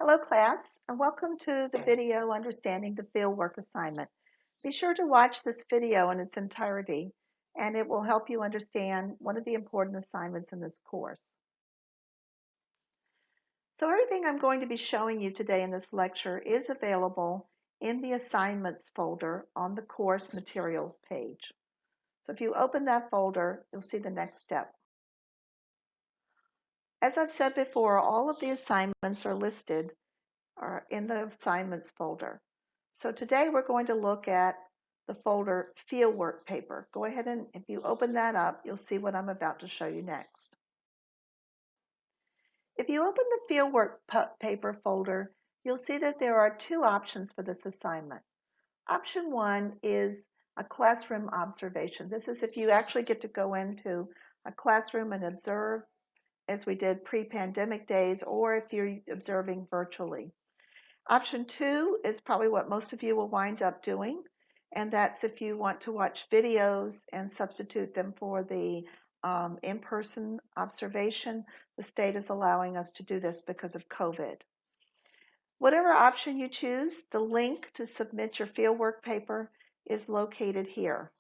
Hello class, and welcome to the video Understanding the Fieldwork Assignment. Be sure to watch this video in its entirety, and it will help you understand one of the important assignments in this course. So everything I'm going to be showing you today in this lecture is available in the Assignments folder on the Course Materials page. So if you open that folder, you'll see the next step. As I've said before, all of the assignments are listed in the Assignments folder. So today we're going to look at the folder Fieldwork Paper. Go ahead and if you open that up, you'll see what I'm about to show you next. If you open the Fieldwork Paper folder, you'll see that there are two options for this assignment. Option one is a classroom observation. This is if you actually get to go into a classroom and observe, as we did pre-pandemic days, or if you're observing virtually. Option two is probably what most of you will wind up doing, and that's if you want to watch videos and substitute them for the in-person observation. The state is allowing us to do this because of COVID. Whatever option you choose, the link to submit your fieldwork paper is located here.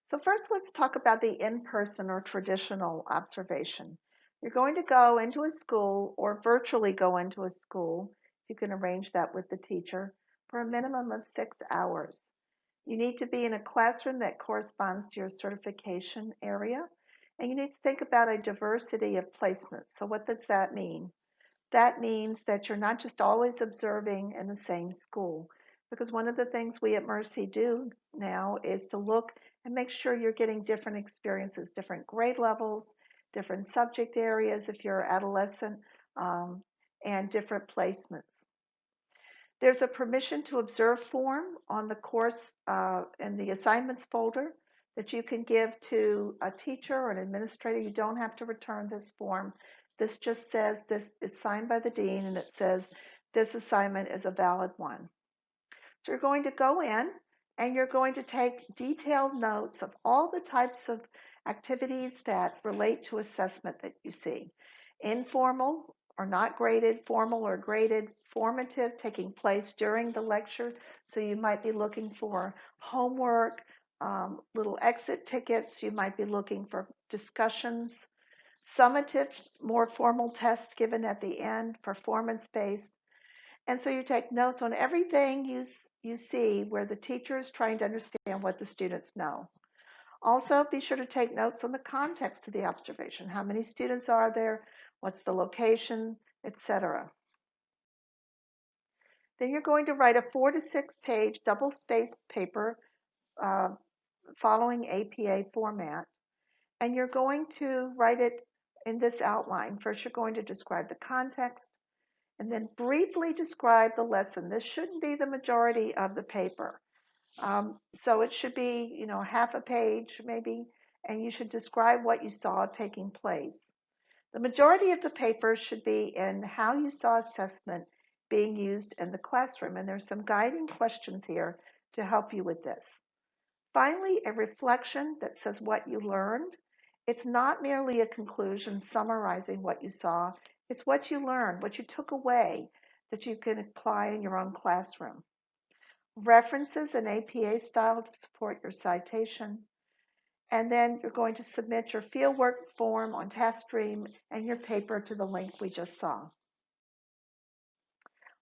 So first, let's talk about the in-person or traditional observation. You're going to go into a school or virtually go into a school. You can arrange that with the teacher for a minimum of 6 hours. You need to be in a classroom that corresponds to your certification area, and you need to think about a diversity of placements. So what does that mean? That means that you're not just always observing in the same school, because one of the things we at Mercy do now is to look and make sure you're getting different experiences, different grade levels, different subject areas if you're adolescent, and different placements. There's a permission to observe form on the course in the assignments folder that you can give to a teacher or an administrator. You don't have to return this form. This just says this is signed by the dean, and it says this assignment is a valid one. So you're going to go in and you're going to take detailed notes of all the types of activities that relate to assessment that you see. Informal or not graded, formal or graded, formative, taking place during the lecture. So you might be looking for homework, little exit tickets. You might be looking for discussions. Summative, more formal tests given at the end, performance-based. And so you take notes on everything you see where the teacher is trying to understand what the students know. Also, be sure to take notes on the context of the observation. How many students are there? What's the location, etc. Then you're going to write a 4 to 6 page double-spaced paper following APA format. And you're going to write it in this outline. First, you're going to describe the context, and then briefly describe the lesson. This shouldn't be the majority of the paper. So it should be, half a page maybe, and you should describe what you saw taking place. The majority of the paper should be in how you saw assessment being used in the classroom, and there's some guiding questions here to help you with this. Finally, a reflection that says what you learned. It's not merely a conclusion summarizing what you saw. It's what you learned, what you took away that you can apply in your own classroom. References in APA style to support your citation. And then you're going to submit your fieldwork form on TaskStream and your paper to the link we just saw.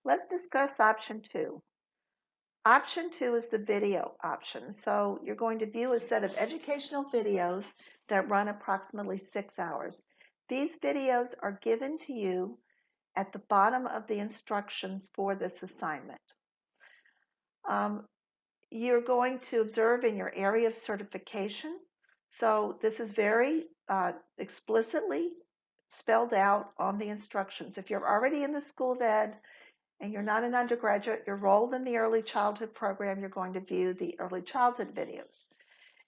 Let's discuss option two. Option two is the video option. So you're going to view a set of educational videos that run approximately 6 hours. These videos are given to you at the bottom of the instructions for this assignment. You're going to observe in your area of certification. So this is very explicitly spelled out on the instructions. If you're already in the School of Ed and you're not an undergraduate, you're enrolled in the early childhood program, you're going to view the early childhood videos.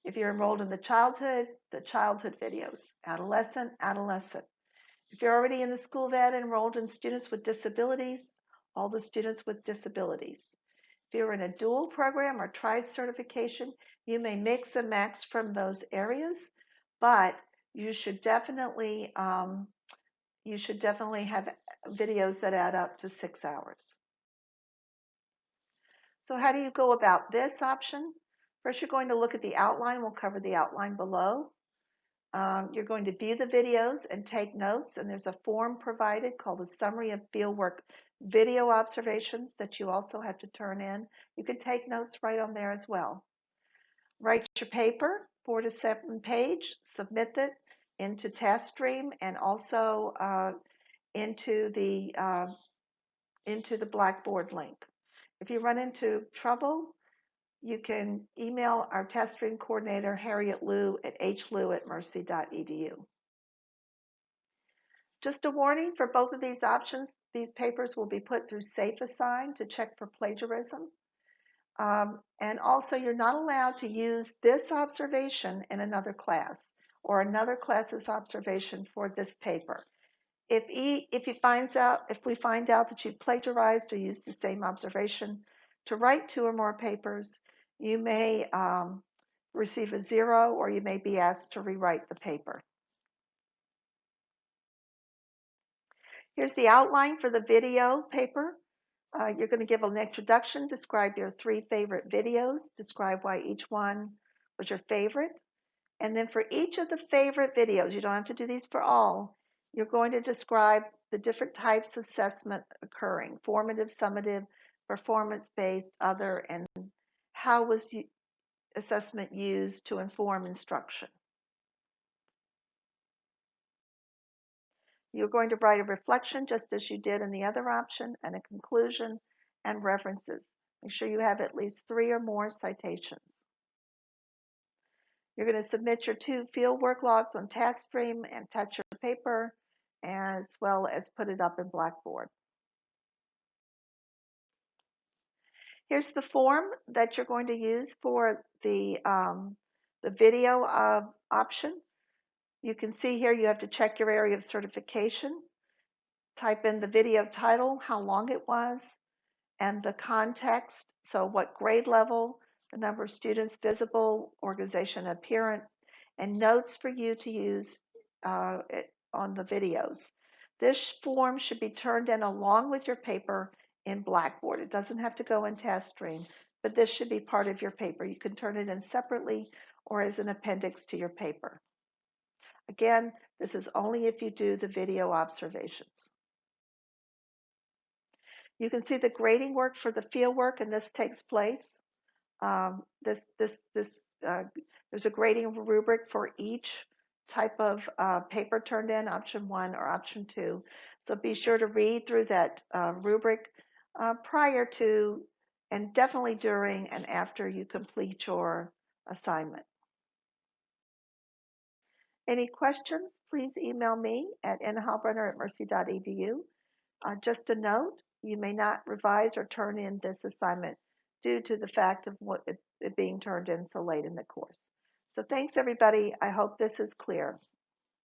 If you're enrolled in the childhood videos. Adolescent. If you're already in the School of Ed enrolled in students with disabilities, all the students with disabilities. If you're in a dual program or tri-certification, you may mix and match from those areas, but you should definitely you should definitely have videos that add up to 6 hours. So how do you go about this option? First, you're going to look at the outline. We'll cover the outline below. You're going to view the videos and take notes, and there's a form provided called a summary of fieldwork video observations that you also have to turn in. You can take notes right on there as well. Write your paper, 4 to 7 page, submit it into TaskStream and also into the Blackboard link. If you run into trouble, you can email our TaskStream coordinator, Harriet Liu, at hliu@mercy.edu. Just a warning for both of these options, these papers will be put through Safe Assign to check for plagiarism. And also, you're not allowed to use this observation in another class or another class's observation for this paper. If we find out that you plagiarized or used the same observation to write 2 or more papers, you may receive a 0, or you may be asked to rewrite the paper. Here's the outline for the video paper. You're going to give an introduction, describe your 3 favorite videos, describe why each one was your favorite. And then for each of the favorite videos, you don't have to do these for all, you're going to describe the different types of assessment occurring: formative, summative, performance-based, other, and how was assessment used to inform instruction. You're going to write a reflection just as you did in the other option, and a conclusion and references. Make sure you have at least 3 or more citations. You're going to submit your 2 fieldwork logs on TaskStream and touch your paper, as well as put it up in Blackboard. Here's the form that you're going to use for the video option. You can see here you have to check your area of certification, type in the video title, how long it was, and the context, so what grade level, the number of students, visible, organization appearance, and notes for you to use on the videos. This form should be turned in along with your paper in Blackboard. It doesn't have to go in TaskStream, but this should be part of your paper. You can turn it in separately or as an appendix to your paper. Again, this is only if you do the video observations. You can see the grading work for the field work, and this takes place. There's a grading rubric for each type of paper turned in, option 1 or option 2. So be sure to read through that rubric prior to, and definitely during and after you complete your assignment. Any questions, please email me at nhalbrenner@mercy.edu. Just a note, you may not revise or turn in this assignment due to the fact of it being turned in so late in the course. So thanks, everybody. I hope this is clear.